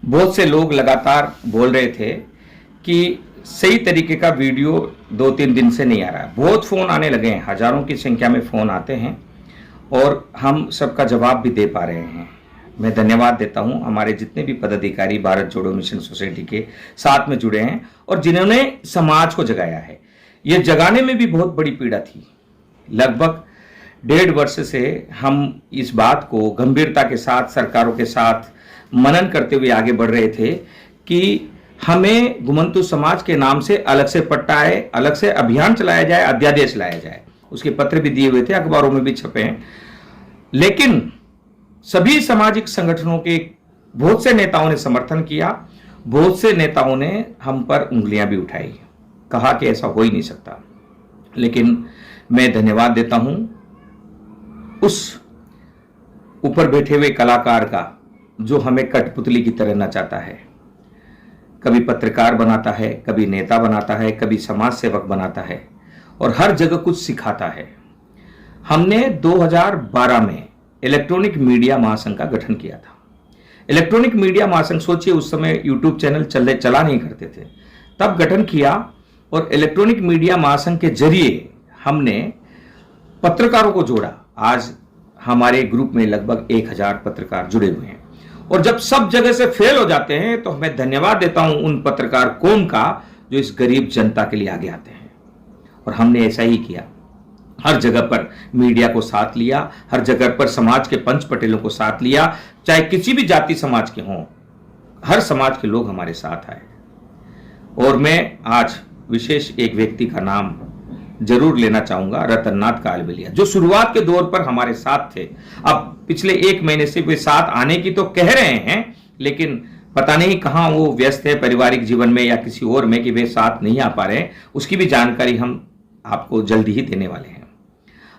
बहुत से लोग लगातार बोल रहे थे कि सही तरीके का वीडियो 2-3 दिन से नहीं आ रहा है। बहुत फ़ोन आने लगे हैं, हज़ारों की संख्या में फ़ोन आते हैं और हम सबका जवाब भी दे पा रहे हैं। मैं धन्यवाद देता हूं हमारे जितने भी पदाधिकारी भारत जोड़ो मिशन सोसाइटी के साथ में जुड़े हैं और जिन्होंने समाज को जगाया है। ये जगाने में भी बहुत बड़ी पीड़ा थी। लगभग 1.5 वर्ष से हम इस बात को गंभीरता के साथ सरकारों के साथ मनन करते हुए आगे बढ़ रहे थे कि हमें घुमंतु समाज के नाम से अलग से पट्टा है, अलग से अभियान चलाया जाए, अध्यादेश लाया जाए। उसके पत्र भी दिए हुए थे, अखबारों में भी छपे हैं। लेकिन सभी सामाजिक संगठनों के बहुत से नेताओं ने समर्थन किया, बहुत से नेताओं ने हम पर उंगलियां भी उठाई, कहा कि ऐसा हो ही नहीं सकता। लेकिन मैं धन्यवाद देता हूं उस ऊपर बैठे हुए कलाकार का जो हमें कठपुतली की तरह नचाता है। कभी पत्रकार बनाता है, कभी नेता बनाता है, कभी समाज सेवक बनाता है और हर जगह कुछ सिखाता है। हमने 2012 में इलेक्ट्रॉनिक मीडिया महासंघ का गठन किया था। इलेक्ट्रॉनिक मीडिया महासंघ, सोचिए उस समय यूट्यूब चैनल चला नहीं करते थे, तब गठन किया और इलेक्ट्रॉनिक मीडिया महासंघ के जरिए हमने पत्रकारों को जोड़ा। आज हमारे ग्रुप में लगभग 1000 पत्रकार जुड़े हुए हैं और जब सब जगह से फेल हो जाते हैं तो मैं धन्यवाद देता हूं उन पत्रकार कौम का जो इस गरीब जनता के लिए आगे आते हैं। और हमने ऐसा ही किया, हर जगह पर मीडिया को साथ लिया, हर जगह पर समाज के पंच पटेलों को साथ लिया, चाहे किसी भी जाति समाज के हों, हर समाज के लोग हमारे साथ आए। और मैं आज विशेष एक व्यक्ति का नाम जरूर लेना चाहूंगा, रतननाथ कालबेलिया, जो शुरुआत के दौर पर हमारे साथ थे। अब पिछले 1 महीने से वे साथ आने की तो कह रहे हैं, लेकिन पता नहीं कहां वो व्यस्त है पारिवारिक जीवन में या किसी और में कि वे साथ नहीं आ पा रहे हैं। उसकी भी जानकारी हम आपको जल्दी ही देने वाले हैं।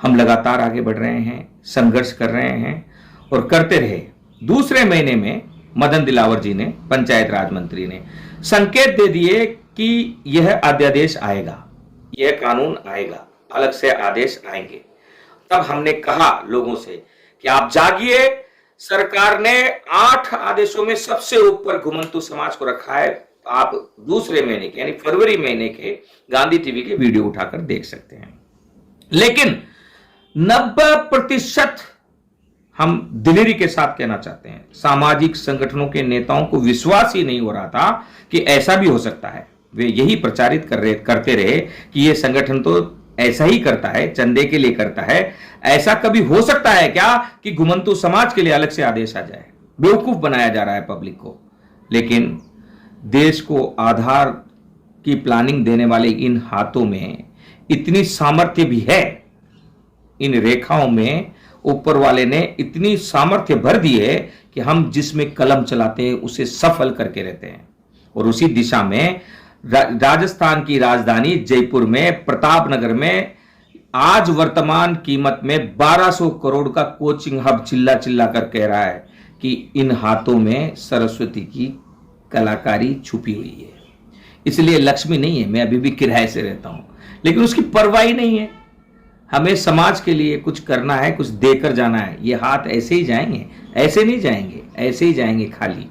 हम लगातार आगे बढ़ रहे हैं, संघर्ष कर रहे हैं और करते रहे। दूसरे महीने में मदन दिलावर जी ने, पंचायत राज मंत्री ने संकेत दे दिए कि यह अध्यादेश आएगा, यह कानून आएगा, अलग से आदेश आएंगे। तब हमने कहा लोगों से कि आप जागिए, सरकार ने 8 आदेशों में सबसे ऊपर घुमंतु समाज को रखा है। आप दूसरे महीने के यानी फरवरी महीने के गांधी टीवी के वीडियो उठाकर देख सकते हैं। लेकिन 90% हम दिलेरी के साथ कहना चाहते हैं, सामाजिक संगठनों के नेताओं को विश्वास ही नहीं हो रहा था कि ऐसा भी हो सकता है। वे यही प्रचारित करते रहे कि ये संगठन तो ऐसा ही करता है, चंदे के लिए करता है। ऐसा कभी हो सकता है क्या कि घुमंतु समाज के लिए अलग से आदेश आ जाए? बेवकूफ बनाया जा रहा है पब्लिक को। लेकिन देश को आधार की प्लानिंग देने वाले इन हाथों में इतनी सामर्थ्य भी है, इन रेखाओं में ऊपर वाले ने इतनी सामर्थ्य भर दी है कि हम जिसमें कलम चलाते हैं उसे सफल करके रहते हैं। और उसी दिशा में राजस्थान की राजधानी जयपुर में, प्रताप नगर में आज वर्तमान कीमत में 1200 करोड़ का कोचिंग हब चिल्ला चिल्ला कर कह रहा है कि इन हाथों में सरस्वती की कलाकारी छुपी हुई है। इसलिए लक्ष्मी नहीं है, मैं अभी भी किराए से रहता हूं, लेकिन उसकी परवाह ही नहीं है। हमें समाज के लिए कुछ करना है, कुछ देकर जाना है। ये हाथ ऐसे ही जाएंगे, ऐसे नहीं जाएंगे, ऐसे ही जाएंगे खाली।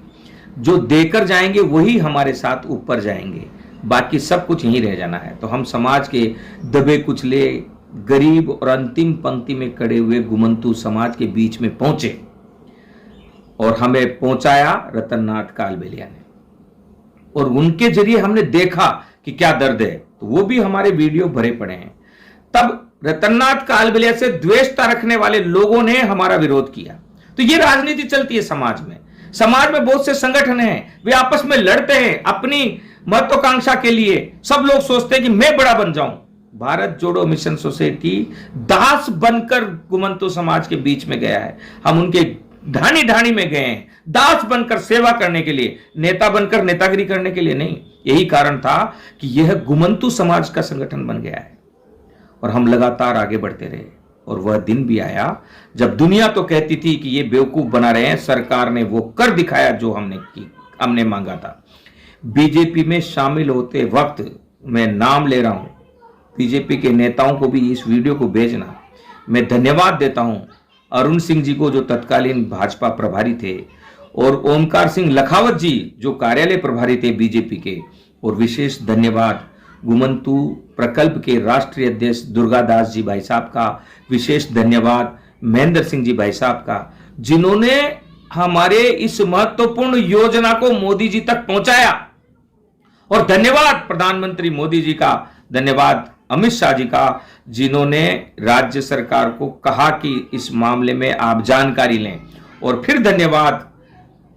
जो देकर जाएंगे वही हमारे साथ ऊपर जाएंगे, बाकी सब कुछ यहीं रह जाना है। तो हम समाज के दबे कुचले, गरीब और अंतिम पंक्ति में खड़े हुए घुमंतु समाज के बीच में पहुंचे और हमें पहुंचाया रतननाथ कालबेलिया ने। और उनके जरिए हमने देखा कि क्या दर्द है, तो वो भी हमारे वीडियो भरे पड़े हैं। तब रतननाथ कालबेलिया से द्वेषता रखने वाले लोगों ने हमारा विरोध किया। तो ये राजनीति चलती है समाज में। समाज में बहुत से संगठन हैं, वे आपस में लड़ते हैं अपनी महत्वाकांक्षा के लिए। सब लोग सोचते हैं कि मैं बड़ा बन जाऊं। भारत जोड़ो मिशन सोसाइटी दास बनकर घुमंतु समाज के बीच में गया है। हम उनके ढाणी ढाणी में गए हैं, दास बनकर सेवा करने के लिए, नेता बनकर नेतागिरी करने के लिए नहीं। यही कारण था कि यह घुमंतु समाज का संगठन बन गया है और हम लगातार आगे बढ़ते रहे। और वह दिन भी आया जब दुनिया तो कहती थी कि ये बेवकूफ बना रहे हैं, सरकार ने वो कर दिखाया जो हमने मांगा था। बीजेपी में शामिल होते वक्त, मैं नाम ले रहा हूं, बीजेपी के नेताओं को भी इस वीडियो को भेजना। मैं धन्यवाद देता हूं अरुण सिंह जी को, जो तत्कालीन भाजपा प्रभारी थे, और ओमकार सिंह लखावत जी जो कार्यालय प्रभारी थे बीजेपी के, और विशेष धन्यवाद गुमंतु प्रकल्प के राष्ट्रीय अध्यक्ष दुर्गादास जी भाई साहब का, विशेष धन्यवाद महेंद्र सिंह जी भाई साहब का, जिन्होंने हमारे इस महत्वपूर्ण योजना को मोदी जी तक पहुंचाया। और धन्यवाद प्रधानमंत्री मोदी जी का, धन्यवाद अमित शाह जी का, जिन्होंने राज्य सरकार को कहा कि इस मामले में आप जानकारी लें। और फिर धन्यवाद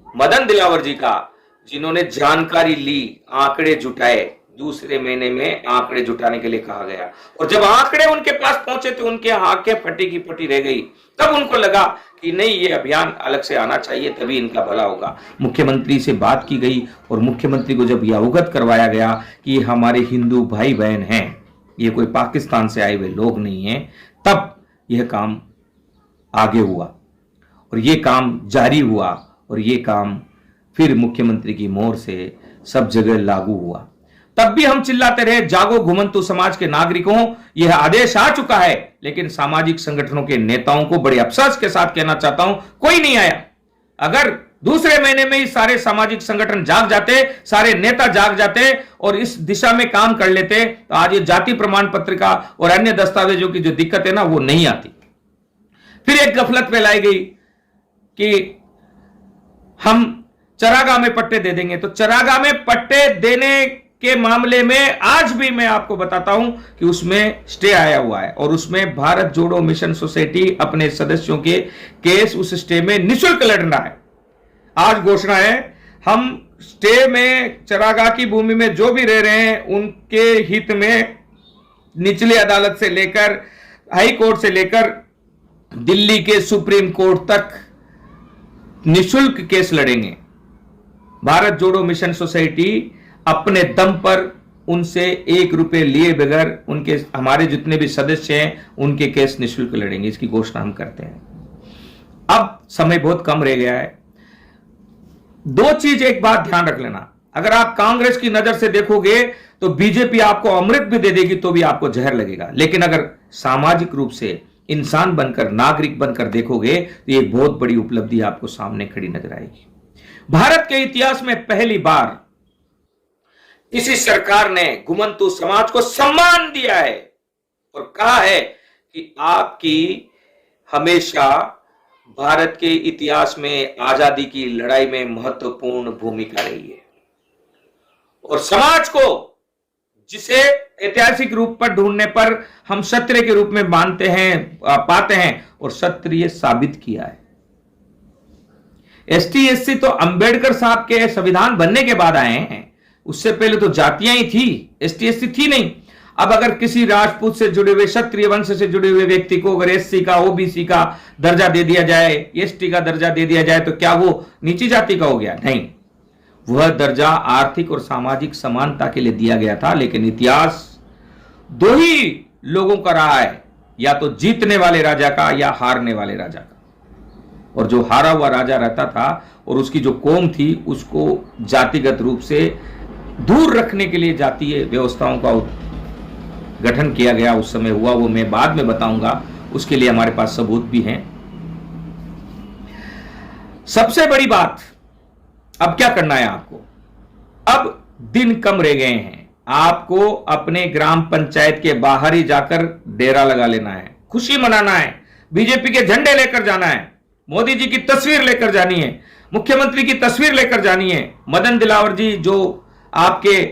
मदन दिलावर जी का, जिन्होंने जानकारी ली, आंकड़े जुटाए। दूसरे महीने में आंकड़े जुटाने के लिए कहा गया, और जब आंकड़े उनके पास पहुंचे तो उनके आंखें फटी की फटी रह गई। तब उनको लगा कि नहीं, ये अभियान अलग से आना चाहिए, तभी इनका भला होगा। मुख्यमंत्री से बात की गई और मुख्यमंत्री को जब यह अवगत करवाया गया कि हमारे हिंदू भाई बहन हैं, ये कोई पाकिस्तान से आए हुए लोग नहीं हैं, तब यह काम आगे हुआ और ये काम जारी हुआ, और ये काम फिर मुख्यमंत्री की मोहर से सब जगह लागू हुआ। तब भी हम चिल्लाते रहे, जागो घुमंतु समाज के नागरिकों, यह आदेश आ चुका है। लेकिन सामाजिक संगठनों के नेताओं को बड़े अफसोस के साथ कहना चाहता हूं, कोई नहीं आया। अगर दूसरे महीने में ही सारे सामाजिक संगठन जाग जाते, सारे नेता जाग जाते और इस दिशा में काम कर लेते, तो आज ये जाति प्रमाण पत्र का और अन्य दस्तावेजों की जो दिक्कत है ना, वो नहीं आती। फिर एक गफलत फैलाई गई कि हम चरागाह में पट्टे दे देंगे। तो चरागाह में पट्टे देने के मामले में आज भी मैं आपको बताता हूं कि उसमें स्टे आया हुआ है, और उसमें भारत जोड़ो मिशन सोसाइटी अपने सदस्यों के केस उस स्टे में निःशुल्क लड़ रहा है। आज घोषणा है, हम स्टे में चरागाह की भूमि में जो भी रह रहे हैं उनके हित में निचली अदालत से लेकर हाई कोर्ट से लेकर दिल्ली के सुप्रीम कोर्ट तक निःशुल्क केस लड़ेंगे। भारत जोड़ो मिशन सोसाइटी अपने दम पर उनसे 1 रुपए लिए बगैर उनके, हमारे जितने भी सदस्य हैं, उनके केस निःशुल्क लड़ेंगे। इसकी घोषणा हम करते हैं। अब समय बहुत कम रह गया है। 2 चीज, एक बात ध्यान रख लेना, अगर आप कांग्रेस की नजर से देखोगे तो बीजेपी आपको अमृत भी दे देगी तो भी आपको जहर लगेगा। लेकिन अगर सामाजिक रूप से इंसान बनकर, नागरिक बनकर देखोगे तो एक बहुत बड़ी उपलब्धि आपको सामने खड़ी नजर आएगी। भारत के इतिहास में पहली बार किसी सरकार ने घुमंतु समाज को सम्मान दिया है और कहा है कि आपकी हमेशा भारत के इतिहास में आजादी की लड़ाई में महत्वपूर्ण भूमिका रही है। और समाज को, जिसे ऐतिहासिक रूप पर ढूंढने पर हम क्षत्रिय के रूप में मानते हैं, पाते हैं, और क्षत्रिय साबित किया है। एसटी एससी तो अंबेडकर साहब के संविधान बनने के बाद आए हैं, उससे पहले तो जातियां ही थी, एसटी एससी थी नहीं। अब अगर किसी राजपूत से जुड़े हुए, क्षत्रिय वंश से जुड़े हुए व्यक्ति को अगर एससी का, ओबीसी का दर्जा दे दिया जाए, एसटी का दर्जा दे दिया जाए, तो क्या वो नीची जाति का हो गया? नहीं, वह दर्जा आर्थिक और सामाजिक समानता के लिए दिया गया था। लेकिन इतिहास 2 ही लोगों का रहा है, या तो जीतने वाले राजा का या हारने वाले राजा का। और जो हारा हुआ राजा रहता था और उसकी जो कौम थी, उसको जातिगत रूप से दूर रखने के लिए जातीय व्यवस्थाओं का गठन किया गया। उस समय हुआ, वो मैं बाद में बताऊंगा, उसके लिए हमारे पास सबूत भी हैं। सबसे बड़ी बात, अब क्या करना है आपको? अब दिन कम रह गए हैं, आपको अपने ग्राम पंचायत के बाहर ही जाकर डेरा लगा लेना है, खुशी मनाना है, बीजेपी के झंडे लेकर जाना है, मोदी जी की तस्वीर लेकर जानी है, मुख्यमंत्री की तस्वीर लेकर जानी है, मदन दिलावर जी जो आपके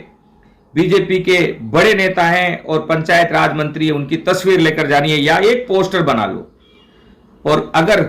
बीजेपी के बड़े नेता हैं और पंचायत राज मंत्री है, उनकी तस्वीर लेकर जानी है, या एक पोस्टर बना लो। और अगर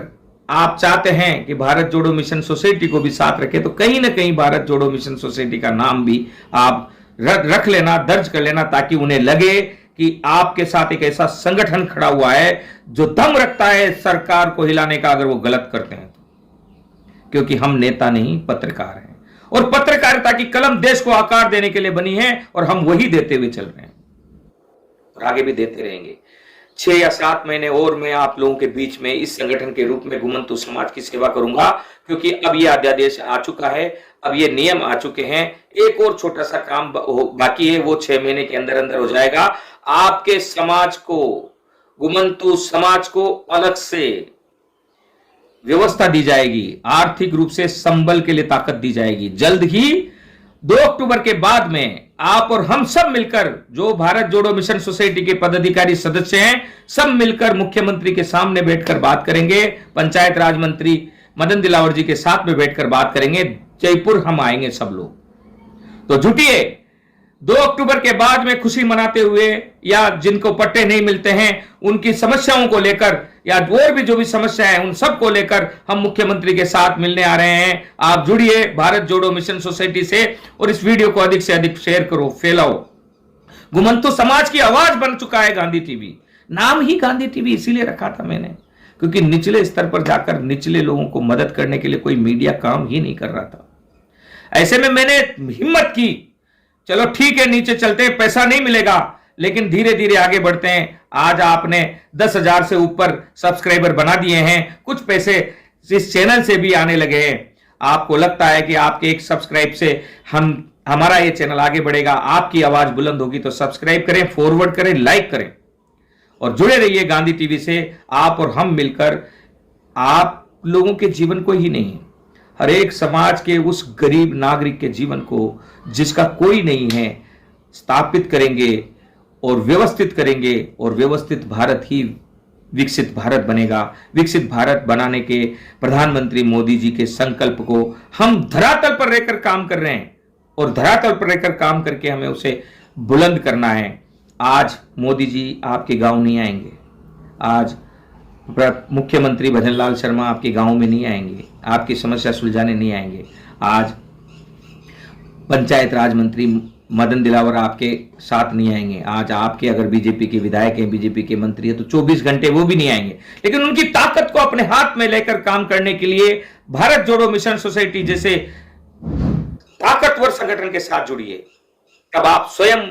आप चाहते हैं कि भारत जोड़ो मिशन सोसाइटी को भी साथ रखें, तो कहीं ना कहीं भारत जोड़ो मिशन सोसाइटी का नाम भी आप रख लेना, दर्ज कर लेना, ताकि उन्हें लगे कि आपके साथ एक ऐसा संगठन खड़ा हुआ है जो दम रखता है सरकार को हिलाने का, अगर वो गलत करते हैं तो। क्योंकि हम नेता नहीं, पत्रकार हैं, और पत्रकारिता की कलम देश को आकार देने के लिए बनी है, और हम वही देते हुए चल रहे हैं और आगे भी देते रहेंगे। 6 या 7 महीने और मैं आप लोगों के बीच में इस संगठन के रूप में घुमंतु समाज की सेवा करूंगा, क्योंकि अब यह अध्यादेश आ चुका है, अब ये नियम आ चुके हैं। एक और छोटा सा काम बाकी है, वो 6 महीने के अंदर अंदर हो जाएगा। आपके समाज को, घुमंतु समाज को अलग से व्यवस्था दी जाएगी, आर्थिक रूप से संबल के लिए ताकत दी जाएगी। जल्द ही 2 अक्टूबर के बाद में आप और हम सब मिलकर, जो भारत जोड़ो मिशन सोसाइटी के पदाधिकारी सदस्य हैं, सब मिलकर मुख्यमंत्री के सामने बैठकर बात करेंगे। पंचायत राज मंत्री मदन दिलावर जी के साथ में बैठकर बात करेंगे। जयपुर हम आएंगे सब लोग, तो जुटिए। 2 अक्टूबर के बाद में खुशी मनाते हुए, या जिनको पट्टे नहीं मिलते हैं उनकी समस्याओं को लेकर, या और भी जो भी समस्या है उन सब को लेकर हम मुख्यमंत्री के साथ मिलने आ रहे हैं। आप जुड़िए भारत जोड़ो मिशन सोसाइटी से और इस वीडियो को अधिक से अधिक शेयर करो, फैलाओ। घुमंतु समाज की आवाज बन चुका है गांधी टीवी। नाम ही गांधी टीवी इसीलिए रखा था मैंने, क्योंकि निचले स्तर पर जाकर निचले लोगों को मदद करने के लिए कोई मीडिया काम ही नहीं कर रहा था। ऐसे में मैंने हिम्मत की, चलो ठीक है नीचे चलते हैं, पैसा नहीं मिलेगा लेकिन धीरे धीरे आगे बढ़ते हैं। आज आपने 10,000 से ऊपर सब्सक्राइबर बना दिए हैं, कुछ पैसे इस चैनल से भी आने लगे हैं। आपको लगता है कि आपके एक सब्सक्राइब से हमारा ये चैनल आगे बढ़ेगा, आपकी आवाज बुलंद होगी, तो सब्सक्राइब करें, फॉरवर्ड करें, लाइक करें और जुड़े रहिए गांधी टीवी से। आप और हम मिलकर आप लोगों के जीवन को ही नहीं, हर एक समाज के उस गरीब नागरिक के जीवन को, जिसका कोई नहीं है, स्थापित करेंगे और व्यवस्थित करेंगे। और व्यवस्थित भारत ही विकसित भारत बनेगा। विकसित भारत बनाने के प्रधानमंत्री मोदी जी के संकल्प को हम धरातल पर रहकर काम कर रहे हैं और धरातल पर रहकर काम करके हमें उसे बुलंद करना है। आज मोदी जी आपके गांव नहीं आएंगे, आज मुख्यमंत्री भजनलाल शर्मा आपके गांव में नहीं आएंगे, आपकी समस्या सुलझाने नहीं आएंगे। आज पंचायत राज मंत्री मदन दिलावर आपके साथ नहीं आएंगे। आज आपके अगर बीजेपी के विधायक हैं, बीजेपी के मंत्री हैं, तो 24 घंटे वो भी नहीं आएंगे। लेकिन उनकी ताकत को अपने हाथ में लेकर काम करने के लिए भारत जोड़ो मिशन सोसाइटी जैसे ताकतवर संगठन के साथ जुड़िए। तब आप स्वयं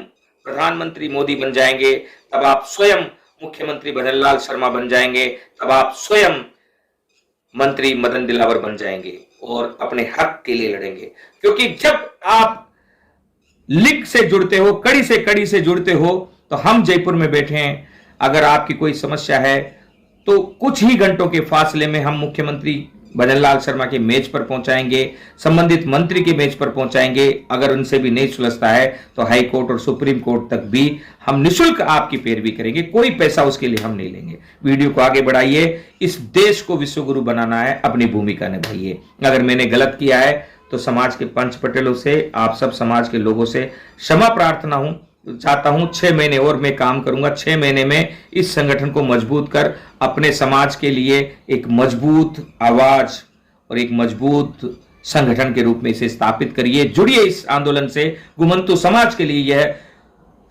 प्रधानमंत्री मोदी बन जाएंगे, तब आप स्वयं मुख्यमंत्री भजनलाल शर्मा बन जाएंगे, तब आप स्वयं मंत्री मदन दिलावर बन जाएंगे और अपने हक के लिए लड़ेंगे। क्योंकि जब आप लिंक से जुड़ते हो, कड़ी से कड़ी से जुड़ते हो, तो हम जयपुर में बैठे हैं। अगर आपकी कोई समस्या है तो कुछ ही घंटों के फासले में हम मुख्यमंत्री भजनलाल शर्मा के मेज पर पहुंचाएंगे, संबंधित मंत्री के मेज पर पहुंचाएंगे। अगर उनसे भी नहीं सुलझता है तो हाई कोर्ट और सुप्रीम कोर्ट तक भी हम निशुल्क आपकी पैरवी करेंगे, कोई पैसा उसके लिए हम नहीं लेंगे। वीडियो को आगे बढ़ाइए, इस देश को विश्वगुरु बनाना है, अपनी भूमिका निभाइए। अगर मैंने गलत किया है तो समाज के पंच पटेलों से, आप सब समाज के लोगों से क्षमा प्रार्थना चाहता हूं। 6 महीने और मैं काम करूंगा। 6 महीने में इस संगठन को मजबूत कर अपने समाज के लिए एक मजबूत आवाज और एक मजबूत संगठन के रूप में इसे स्थापित करिए। जुड़िए इस आंदोलन से। घुमंतु समाज के लिए यह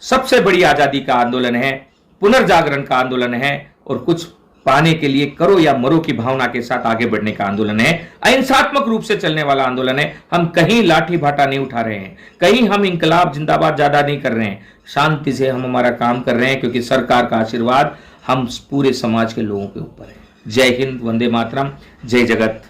सबसे बड़ी आजादी का आंदोलन है, पुनर्जागरण का आंदोलन है और कुछ पाने के लिए करो या मरो की भावना के साथ आगे बढ़ने का आंदोलन है। अहिंसात्मक रूप से चलने वाला आंदोलन है। हम कहीं लाठी भाटा नहीं उठा रहे हैं, कहीं हम इंकलाब जिंदाबाद ज्यादा नहीं कर रहे हैं। शांति से हम हमारा काम कर रहे हैं, क्योंकि सरकार का आशीर्वाद हम पूरे समाज के लोगों के ऊपर है। जय हिंद, वंदे मातरम, जय जगत।